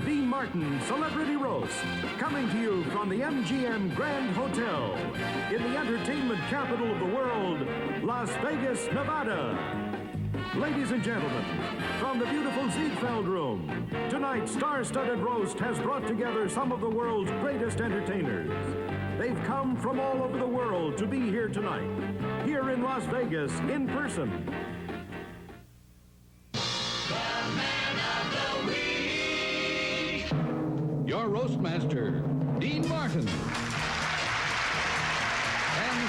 Dean Martin Celebrity Roast, coming to you from the MGM Grand Hotel in the entertainment capital of the world, Las Vegas, Nevada. Ladies and gentlemen, from the beautiful Ziegfeld Room, tonight's star-studded roast has brought together some of the world's greatest entertainers. They've come from all over the world to be here tonight, here in Las Vegas, in person. Your roast master, Dean Martin. And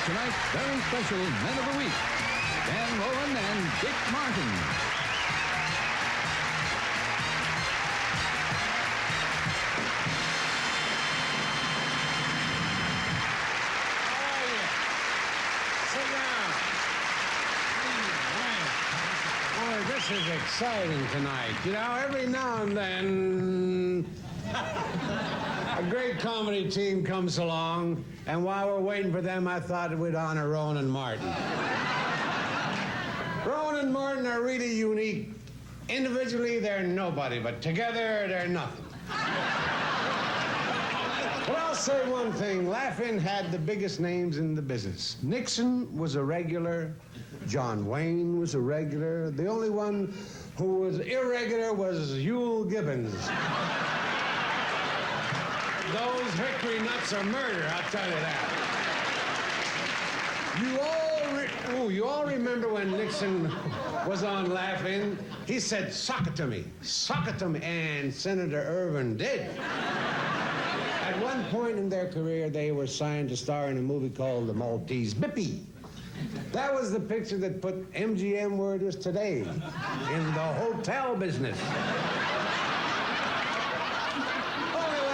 tonight's very special Men of the Week, Dan Rowan and Dick Martin. Sit down. Boy, this is exciting tonight. You know, every now and then, a great comedy team comes along, and while we're waiting for them, I thought we'd honor Rowan and Martin. Rowan and Martin are really unique. Individually, they're nobody, but together, they're nothing. But I'll say one thing. Laugh-In had the biggest names in the business. Nixon was a regular. John Wayne was a regular. The only one who was irregular was Yule Gibbons. Those hickory nuts are murder, I'll tell you that. You all remember when Nixon was on Laugh-In? He said, "Sock it to me, and Senator Irvin did. At one point in their career, they were signed to star in a movie called The Maltese Bippy. That was the picture that put MGM where it is today, in the hotel business.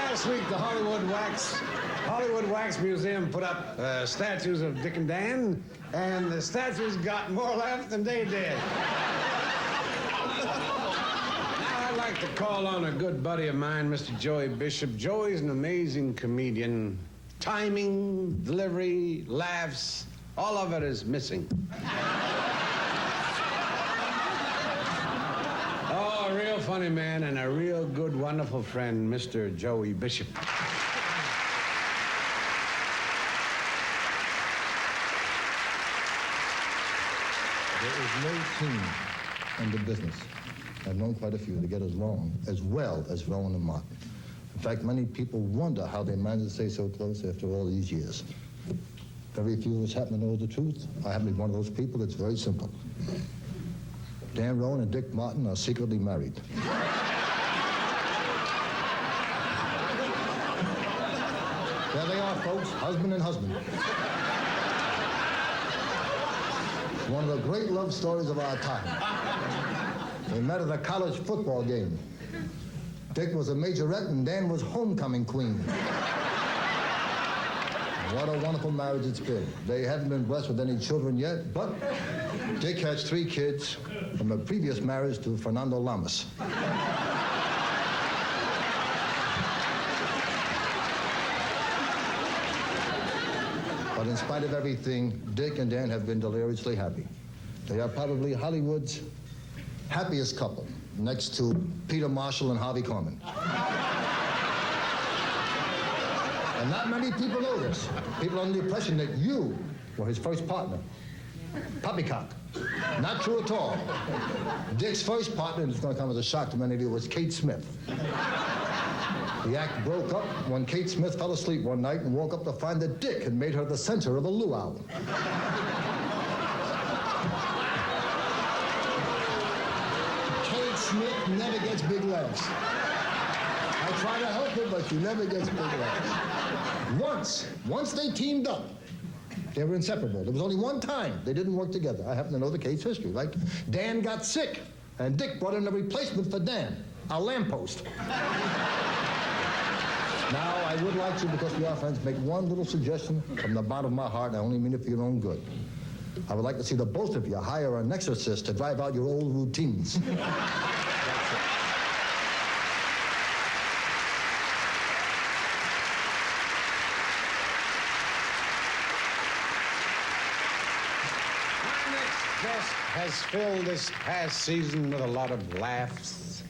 Last week, the Hollywood Wax Museum put up statues of Dick and Dan, and the statues got more laughs than they did. Now, I'd like to call on a good buddy of mine, Mr. Joey Bishop. Joey's an amazing comedian. Timing, delivery, laughs, all of it is missing. A real funny man and a real good, wonderful friend, Mr. Joey Bishop. There is no team in the business, I've known quite a few, to get as long, as well as Rowan and Martin. In fact, many people wonder how they managed to stay so close after all these years. Very few of us happen to know the truth. I happen to be one of those people. It's very simple. Dan Rowan and Dick Martin are secretly married. There they are, folks, husband and husband. One of the great love stories of our time. They met at a college football game. Dick was a majorette and Dan was homecoming queen. What a wonderful marriage it's been. They haven't been blessed with any children yet, but Dick has 3 kids from a previous marriage to Fernando Lamas. But in spite of everything, Dick and Dan have been deliriously happy. They are probably Hollywood's happiest couple, next to Peter Marshall and Harvey Korman. And not many people know this. People are under the impression that you were his first partner. Poppycock. Not true at all. Dick's first partner, and it's going to come as a shock to many of you, was Kate Smith. The act broke up when Kate Smith fell asleep one night and woke up to find that Dick had made her the center of a luau. Kate Smith never gets big laughs. I try to help her, but she never gets big laughs. Once they teamed up, they were inseparable. There was only one time they didn't work together. I happen to know the case history. Like, Dan got sick, and Dick brought in a replacement for Dan, a lamppost. Now, I would like to, because we are friends, make one little suggestion from the bottom of my heart. I only mean it for your own good. I would like to see the both of you hire an exorcist to drive out your old routines. Has filled this past season with a lot of laughs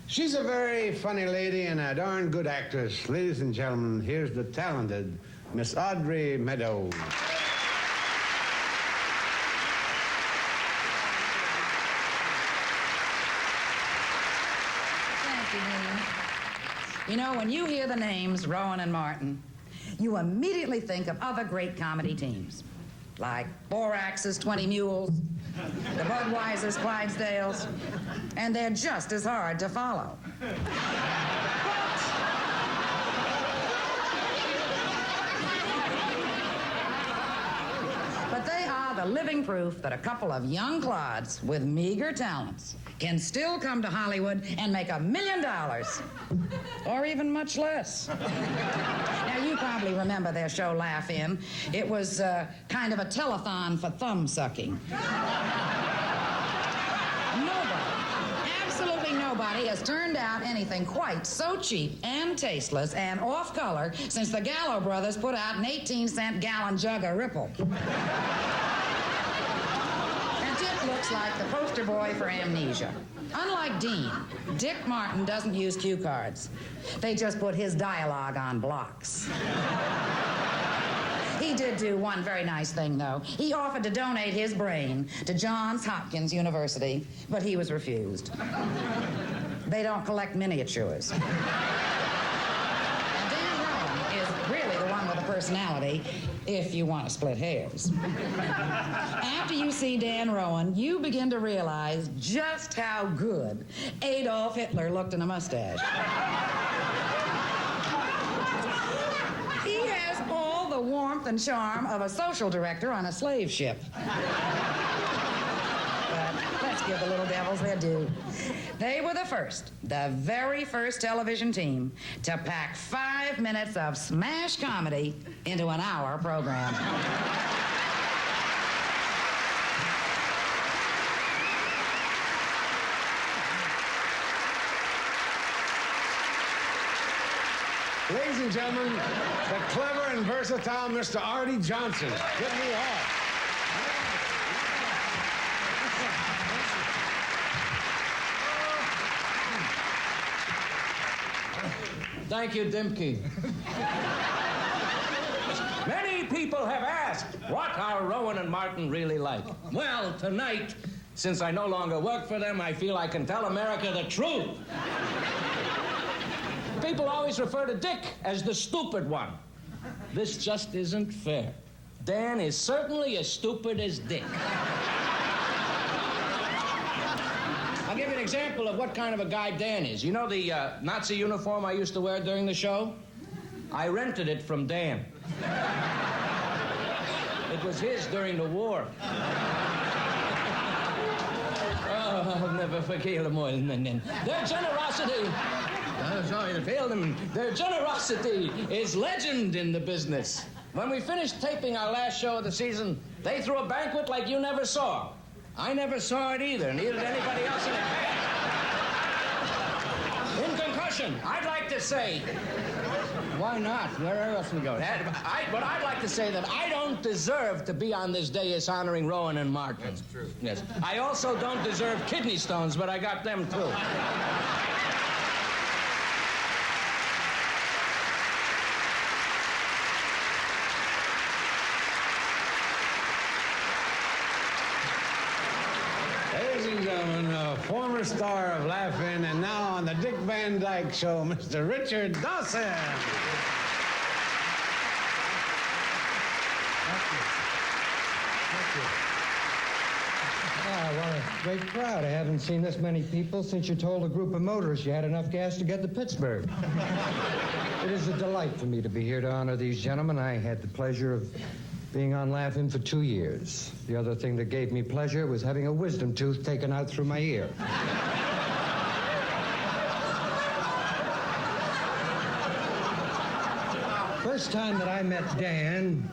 She's a very funny lady and a darn good actress. Ladies and gentlemen, here's the talented Miss Audrey Meadows. Thank you, Dean. You know, when you hear the names Rowan and Martin, you immediately think of other great comedy teams, like Borax's 20 Mules, the Budweiser's Clydesdales, and they're just as hard to follow. But they are the living proof that a couple of young clods with meager talents can still come to Hollywood and make $1 million, or even much less. Now, you probably remember their show Laugh In. It was kind of a telethon for thumb sucking. Absolutely nobody has turned out anything quite so cheap and tasteless and off-color since the Gallo brothers put out an 18-cent gallon jug of Ripple. And Dick looks like the poster boy for amnesia. Unlike Dean, Dick Martin doesn't use cue cards. They just put his dialogue on blocks. He did do one very nice thing, though. He offered to donate his brain to Johns Hopkins University, but he was refused. They don't collect miniatures. And Dan Rowan is really the one with a personality, if you want to split hairs. After you see Dan Rowan, you begin to realize just how good Adolf Hitler looked in a mustache. He has all the warmth and charm of a social director on a slave ship. But let's give the little devils their due. They were the very first television team to pack 5 minutes of smash comedy into an hour program. Ladies and gentlemen, the clever and versatile Mr. Arte Johnson. Give me all. Thank you, Dimke. Many people have asked, what are Rowan and Martin really like? Well, tonight, since I no longer work for them, I feel I can tell America the truth. People always refer to Dick as the stupid one. This just isn't fair. Dan is certainly as stupid as Dick. I'll give you an example of what kind of a guy Dan is. You know the Nazi uniform I used to wear during the show? I rented it from Dan. It was his during the war. Oh, I'll never forget them all. Their generosity... sorry to fail them. Their generosity is legend in the business. When we finished taping our last show of the season, they threw a banquet like you never saw. I never saw it either, neither did anybody else in the band. In conclusion, I'd like to say... Why not? Where else we go? But I'd like to say that I don't deserve to be on this dais honoring Rowan and Martin. That's true. Yes. I also don't deserve kidney stones, but I got them too. Former star of Laugh-In, and now on the Dick Van Dyke Show, Mr. Richard Dawson. Oh, what a great crowd. I haven't seen this many people since you told a group of motorists you had enough gas to get to Pittsburgh. It is a delight for me to be here to honor these gentlemen. I had the pleasure of being on Laugh-In for 2 years. The other thing that gave me pleasure was having a wisdom tooth taken out through my ear. First time that I met Dan,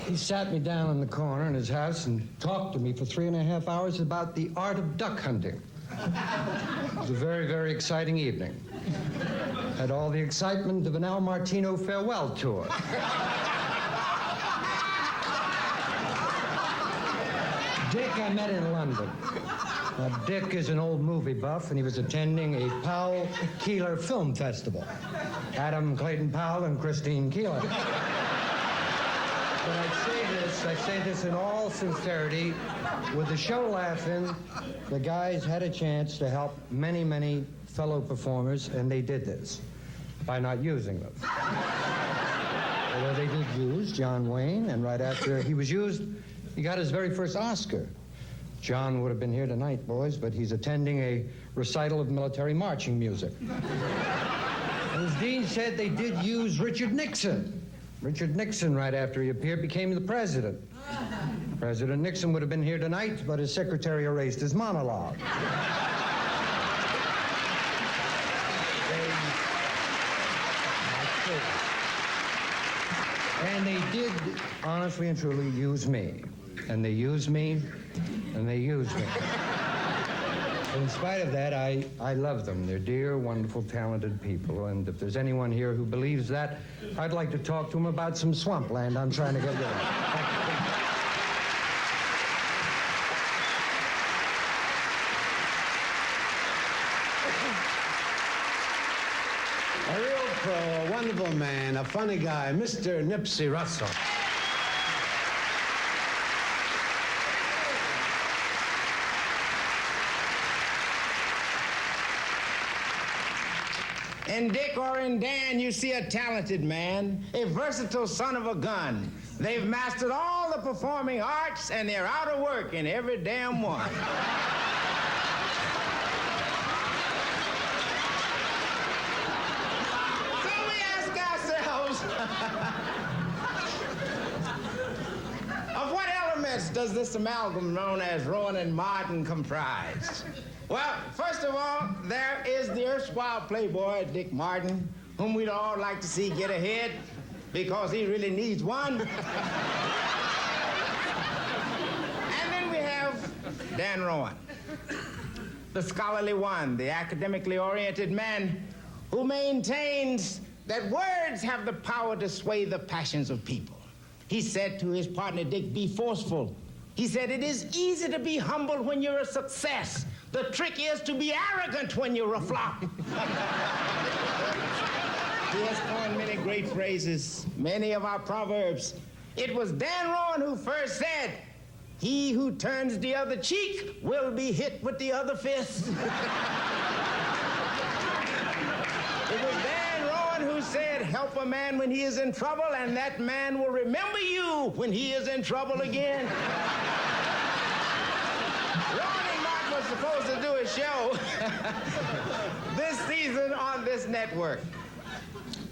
he sat me down in the corner in his house and talked to me for 3.5 hours about the art of duck hunting. It was a very, very exciting evening. Had all the excitement of an Al Martino farewell tour. Dick I met in London. Now, Dick is an old movie buff, and he was attending a Powell Keeler Film Festival. Adam Clayton Powell and Christine Keeler. But I say this in all sincerity. With the show laughing, the guys had a chance to help many, many fellow performers, and they did this by not using them. Although they did use John Wayne, and right after he was used, he got his very first Oscar. John would have been here tonight, boys, but he's attending a recital of military marching music. As Dean said, they did use Richard Nixon. Richard Nixon, right after he appeared, became the president. President Nixon would have been here tonight, but his secretary erased his monologue. And they did, honestly and truly, use me. And they used me, and they used me. In spite of that, I love them. They're dear, wonderful, talented people. And if there's anyone here who believes that, I'd like to talk to them about some swampland I'm trying to get rid of. A real pro, a wonderful man, a funny guy, Mr. Nipsey Russell. In Dick or in Dan, you see a talented man, a versatile son of a gun. They've mastered all the performing arts, and they're out of work in every damn one. So we ask ourselves, of what elements does this amalgam known as Rowan and Martin comprise? Well, first of all, there is the erstwhile playboy, Dick Martin, whom we'd all like to see get ahead because he really needs one. And then we have Dan Rowan, the scholarly one, the academically oriented man who maintains that words have the power to sway the passions of people. He said to his partner, Dick, be forceful. He said, it is easy to be humble when you're a success. The trick is to be arrogant when you're a flop. He has coined many great phrases, many of our proverbs. It was Dan Rowan who first said, he who turns the other cheek will be hit with the other fist. It was Dan Rowan who said, help a man when he is in trouble, and that man will remember you when he is in trouble again. Was supposed to do a show this season on this network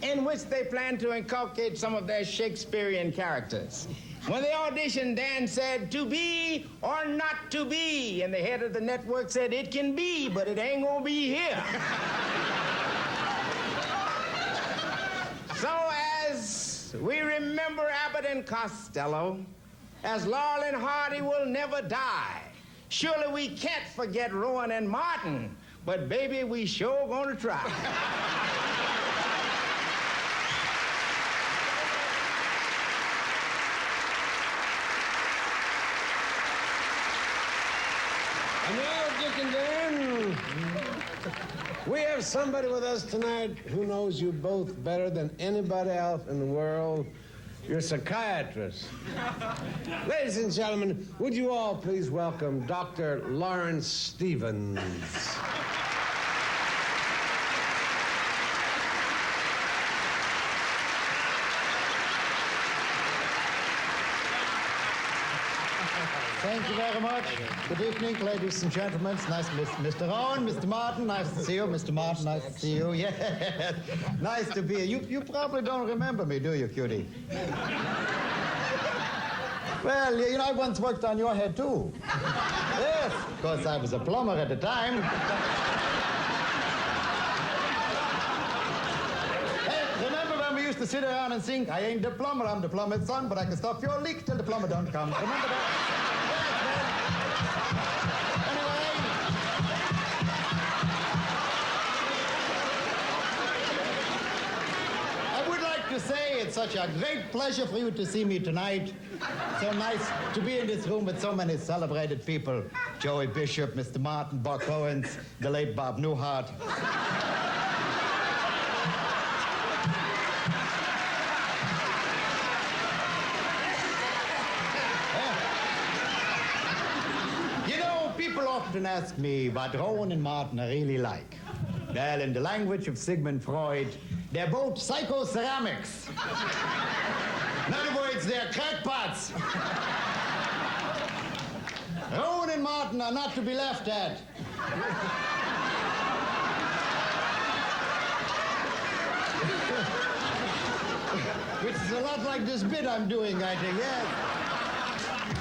in which they plan to inculcate some of their Shakespearean characters. When they auditioned, Dan said, to be or not to be, and the head of the network said, it can be, but it ain't gonna be here. So as we remember Abbott and Costello, as Laurel and Hardy will never die, surely we can't forget Rowan and Martin, but baby, we sure gonna try. And now, Dick and Dan, we have somebody with us tonight who knows you both better than anybody else in the world. You're a psychiatrist. Ladies and gentlemen, would you all please welcome Dr. Lawrence Stevens. Thank you very much. Good evening, ladies and gentlemen. It's nice to meet Mr. Rowan, Mr. Martin, nice to see you. Mr. Martin, nice to see you. Yeah, nice to be here. You probably don't remember me, do you, cutie? Well, you know, I once worked on your head, too. Yes, of course, I was a plumber at the time. Hey, remember when we used to sit around and sing, I ain't the plumber, I'm the plumber's son, but I can stop your leak till the plumber don't come. Remember that? to say it's such a great pleasure for you to see me tonight. So nice to be in this room with so many celebrated people. Joey Bishop, Mr. Martin, Buck Owens, the late Bob Newhart. People often ask me what Rowan and Martin are really like. Well, in the language of Sigmund Freud, they're both psychoceramics. In other words, they're crackpots. Rowan and Martin are not to be laughed at. Which is a lot like this bit I'm doing, I think, yes.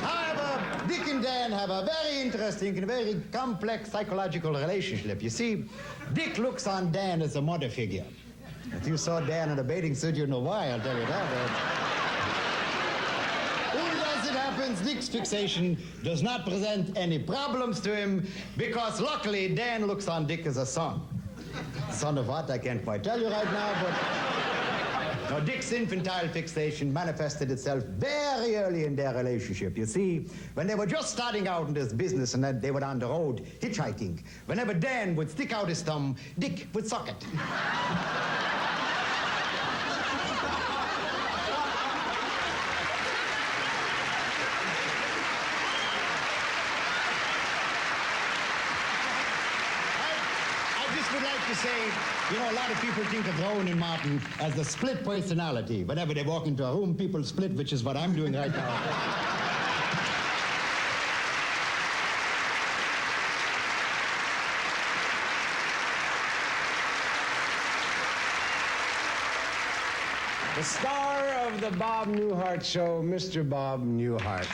However, Dick and Dan have a very interesting and very complex psychological relationship. You see, Dick looks on Dan as a mother figure. If you saw Dan in a bathing suit, you'd know why, I'll tell you that. Only as it happens, Dick's fixation does not present any problems to him because luckily Dan looks on Dick as a son. Son of what, I can't quite tell you right now, but... Now, Dick's infantile fixation manifested itself very early in their relationship. You see, when they were just starting out in this business and then they were on the road hitchhiking, whenever Dan would stick out his thumb, Dick would suck it. To say, you know, a lot of people think of Rowan and Martin as the split personality. Whenever they walk into a room, people split, which is what I'm doing right now. The star of the Bob Newhart Show, Mr. Bob Newhart.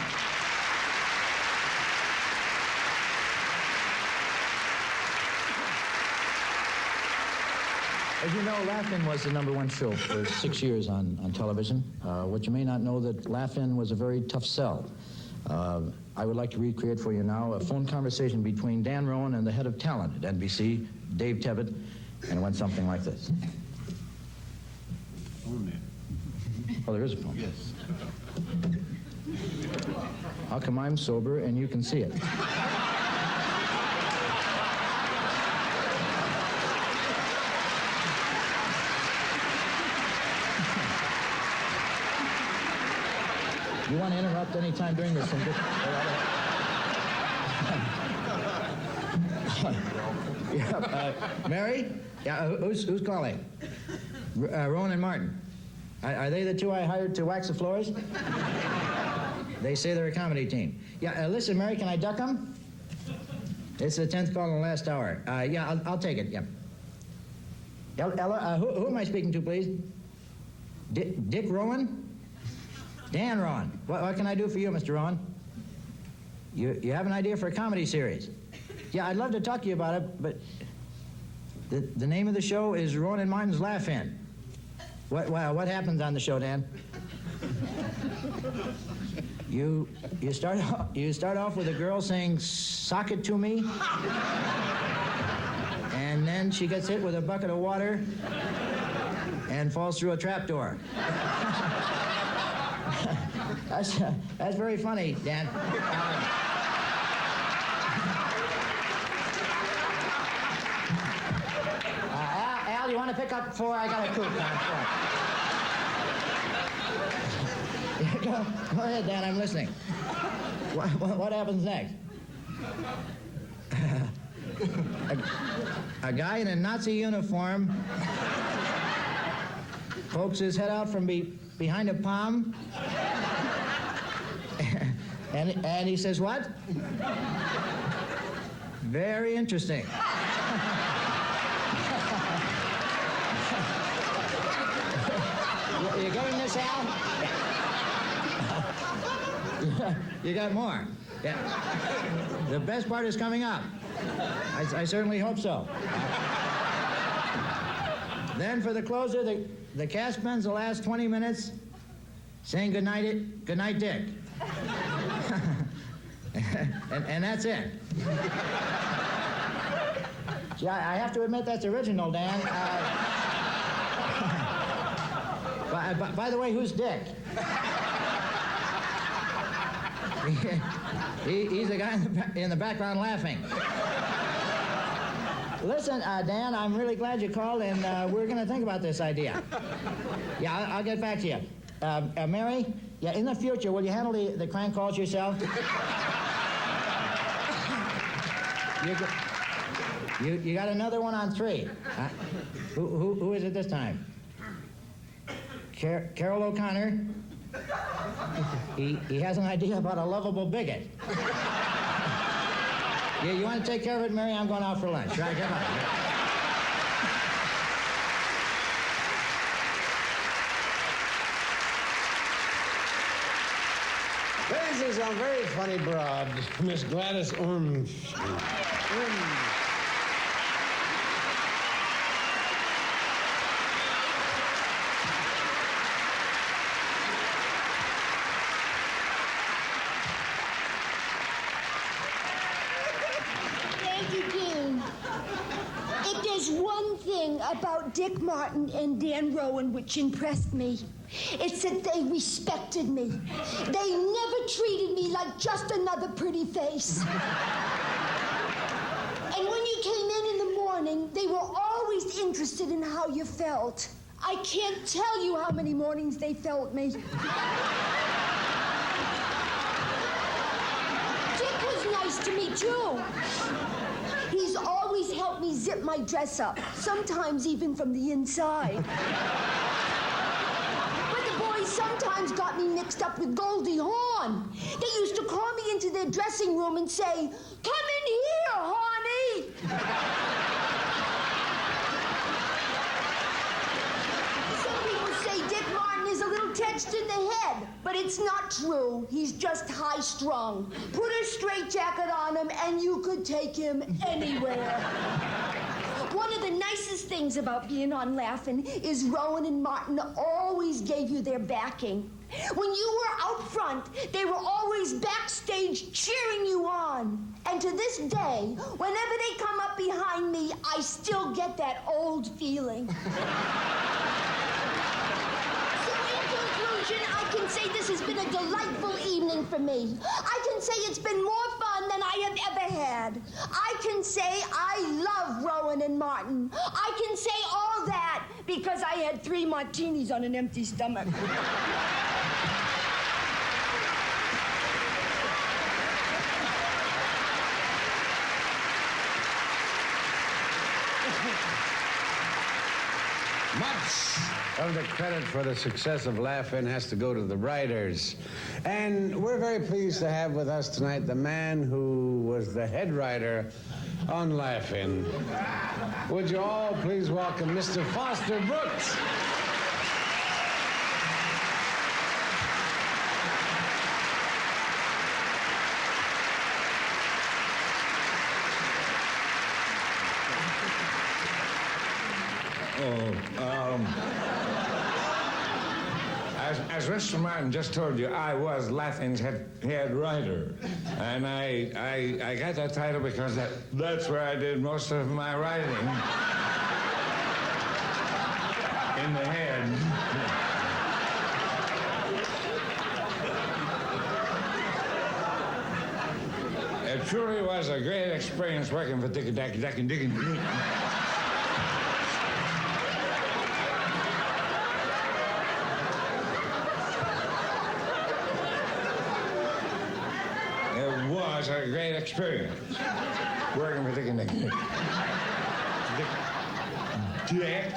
As you know, Laugh-In was the #1 show for 6 years on television. What you may not know, that Laugh-In was a very tough sell. I would like to recreate for you now a phone conversation between Dan Rowan and the head of talent at NBC, Dave Tebbett, and it went something like this. Phone there. Oh, there is a phone. Yes. How come I'm sober and you can see it? You want to interrupt any time during this? Mary? Yeah, who's calling? Rowan and Martin. Are they the two I hired to wax the floors? They say they're a comedy team. Yeah, listen, Mary, can I duck them? It's the 10th call in the last hour. Yeah, I'll take it, yeah. Ella, who am I speaking to, please? Dick Rowan? Dan Rowan. What can I do for you, Mr. Rowan? You have an idea for a comedy series? Yeah, I'd love to talk to you about it, but the name of the show is Rowan and Martin's Laugh-In. What happens on the show, Dan? You start off with a girl saying, "Sock it to me," and then she gets hit with a bucket of water and falls through a trapdoor. That's very funny, Dan. Al, you want to pick up 4? I got a coupe on 4. Go ahead, Dan, I'm listening. What happens next? A guy in a Nazi uniform pokes his head out from behind a palm, and he says, "What?" Very interesting. You getting this, Al? You got more. Yeah. The best part is coming up. I certainly hope so. Then for the closer, the cast spends the last 20 minutes saying good night, Dick. and that's it. Gee, I have to admit that's original, Dan. By the way, who's Dick? He's the guy in the background laughing. Listen, Dan, I'm really glad you called, and we're going to think about this idea. Yeah, I'll get back to you. Mary, yeah, in the future, will you handle the crank calls yourself? You got another one on 3. Who is it this time? Carol O'Connor? He has an idea about a lovable bigot. Yeah, you want to take care of it, Mary? I'm going out for lunch. Right, come on. This is a very funny broad, Miss Gladys about Dick Martin and Dan Rowan which impressed me. It's that they respected me. They never treated me like just another pretty face. And when you came in the morning, they were always interested in how you felt. I can't tell you how many mornings they felt me. Dick was nice to me, too. He's always helped me zip my dress up, sometimes even from the inside. But the boys sometimes got me mixed up with Goldie Hawn. They used to call me into their dressing room and say, "Come in here, honey." Some people say Dick Martin is a little touched in the head, but it's not true. He's just high-strung. Put a straitjacket on him, and you could take him anywhere. One of the nicest things about being on Laugh-In is Rowan and Martin always gave you their backing. When you were out front, they were always backstage cheering you on. And to this day, whenever they come up behind me, I still get that old feeling. I can say this has been a delightful evening for me. I can say it's been more fun than I have ever had. I can say I love Rowan and Martin. I can say all that because I had 3 martinis on an empty stomach. Much of the credit for the success of Laugh-In has to go to the writers. And we're very pleased to have with us tonight the man who was the head writer on Laugh-In. Would you all please welcome Mr. Foster Brooks? As Mr. Martin just told you, I was Laugh-In's head writer. And I got that title because that's where I did most of my writing. In the head. It truly was a great experience working for Dickie. It was a great experience working with Dick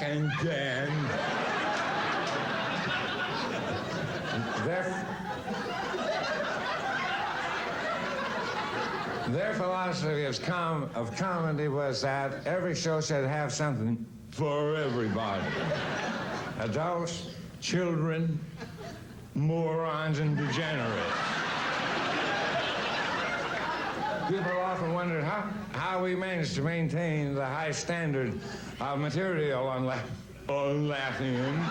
and Dan. Their philosophy of comedy was that every show should have something for everybody. Adults, children, morons, and degenerates. People often wondered how we managed to maintain the high standard of material on Laugh-In.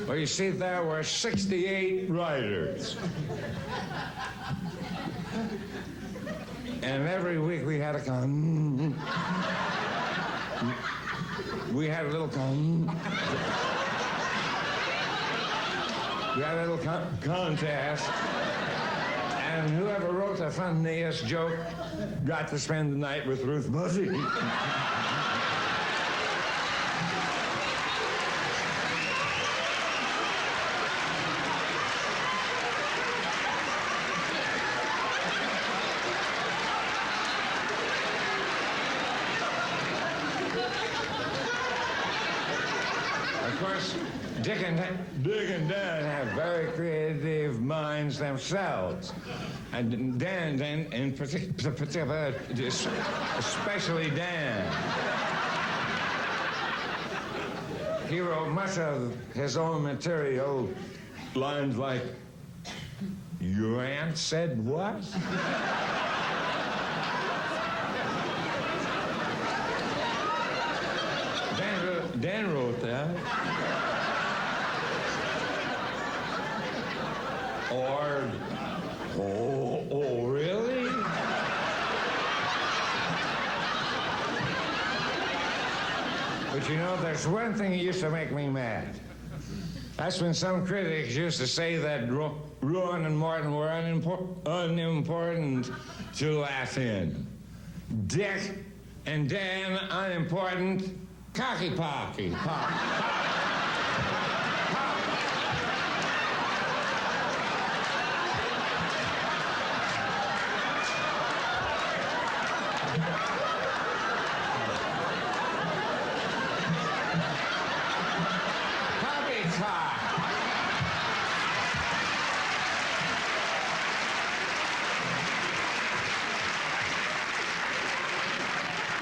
Well, you see, there were 68 writers. And every week we had a we had a little We had a little contest. And whoever wrote the funniest joke got to spend the night with Ruth Buzzi. Of course, Dick and Dan have very creative minds themselves. And Dan, in particular, especially Dan. He wrote much of his own material, lines like, "Your aunt said what?" Dan wrote that. Or, oh, really? But you know, there's one thing that used to make me mad. That's when some critics used to say that Rowan and Martin were unimportant to laugh in. Dick and Dan, unimportant, cocky pocky.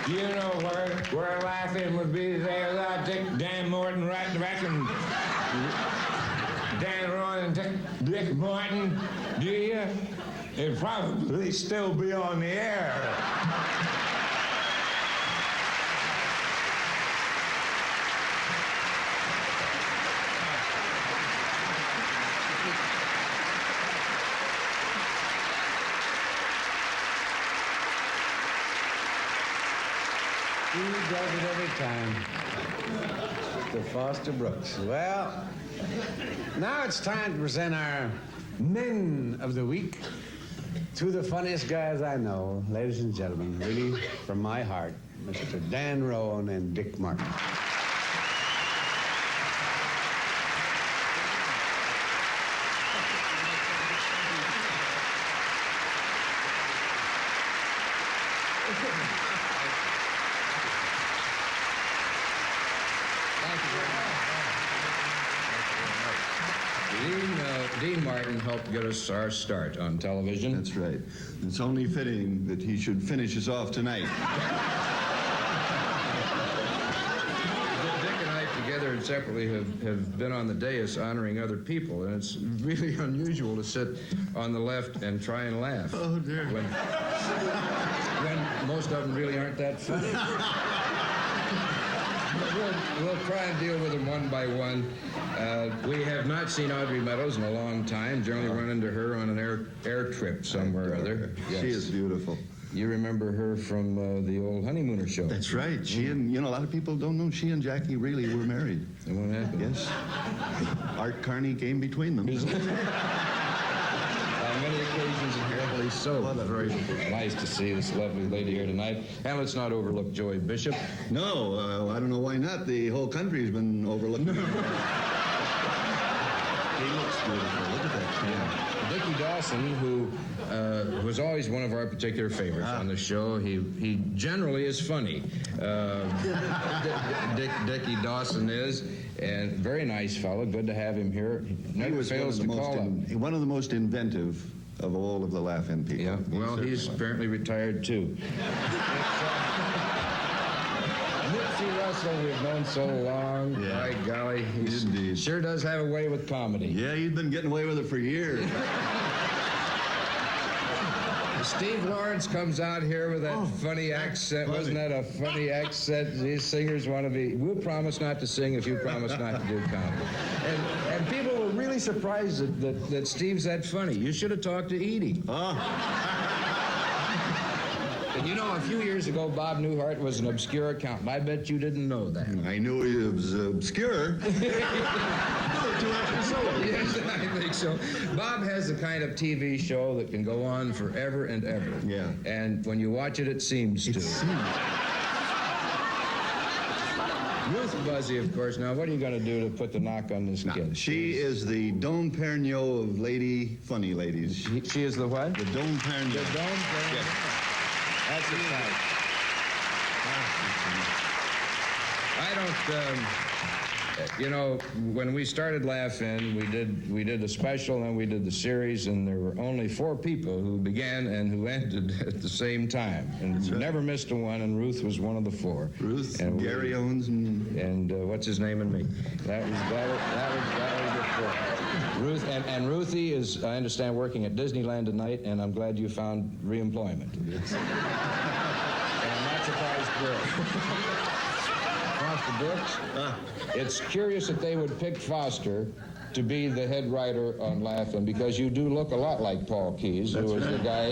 You know where laughing would be there without Dan Morton, reckon Dan Rowan and Dick Martin, do you? It'd probably still be on the air. He does it every time. The Foster Brooks. Well, now it's time to present our Men of the Week. Two of the funniest guys I know, ladies and gentlemen, really from my heart, Mr. Dan Rowan and Dick Martin. Dean Martin helped get us our start on television. That's right. It's only fitting that he should finish us off tonight. Dick and I together and separately have been on the dais honoring other people, and it's really unusual to sit on the left and try and laugh. Oh, dear. When most of them really aren't that funny. We'll try and deal with them one by one. We have not seen Audrey Meadows in a long time. Generally run into her on an air trip somewhere or other. Yes. She is beautiful. You remember her from the old Honeymooner show. That's right. She and, a lot of people don't know she and Jackie really were married. And what happened? Yes. Art Carney came between them. On many occasions, apparently so. Very nice to see this lovely lady here tonight. And let's not overlook Joey Bishop. No, I don't know why not. The whole country's been overlooking him. He looks beautiful. Look at that. Yeah. Dickie Dawson, who was always one of our particular favorites on the show. He generally is funny. Dickie Dawson is, and very nice fellow. Good to have him here. He never fails to call up. One of the most inventive of all of the Laugh-In people. Yeah, well, he's apparently retired too. Nipsey Russell, we've known so long. Yeah. By golly, he sure does have a way with comedy. Yeah, he's been getting away with it for years. Steve Lawrence comes out here with that funny accent. Wasn't that a funny accent? These singers want to be. We'll promise not to sing if you promise not to do comedy. And people were really surprised that Steve's that funny. You should have talked to Edie. And you know, a few years ago, Bob Newhart was an obscure accountant. I bet you didn't know that. I knew he was obscure. Yes, I think so. Bob has the kind of TV show that can go on forever and ever. Yeah. And when you watch it, it seems to. Ruth Buzzi, of course. Now, what are you going to do to put the knock on this kid? She is the Dom Perignon of funny ladies. She is the what? The Dom Perignon. The Dom Perignon. Yes. That's a fact. I don't, you know, when we started Laugh-In, we did the special and we did the series, and there were only 4 people who began and who ended at the same time. And we never missed a one, and Ruth was one of the 4. Ruth, and Gary Owens, and what's his name, and me. That was the 4. Ruth, and Ruthie is, I understand, working at Disneyland tonight, and I'm glad you found re-employment. And I'm not surprised there. Foster Brooks. It's curious that they would pick Foster to be the head writer on Laugh-In, because you do look a lot like Paul Keyes, who was the guy.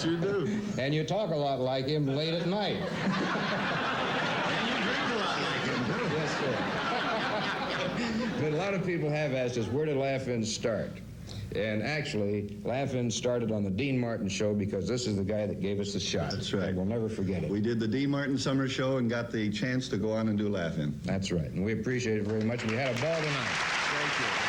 You do. And you talk a lot like him late at night. And you drink a lot like him, too. Yes, sir. But a lot of people have asked us, where did Laugh-In start? And actually, Laugh-In started on the Dean Martin show, because this is the guy that gave us the shot. That's right. We'll never forget it. We did the Dean Martin summer show and got the chance to go on and do Laugh-In. That's right. And we appreciate it very much. We had a ball tonight. Thank you.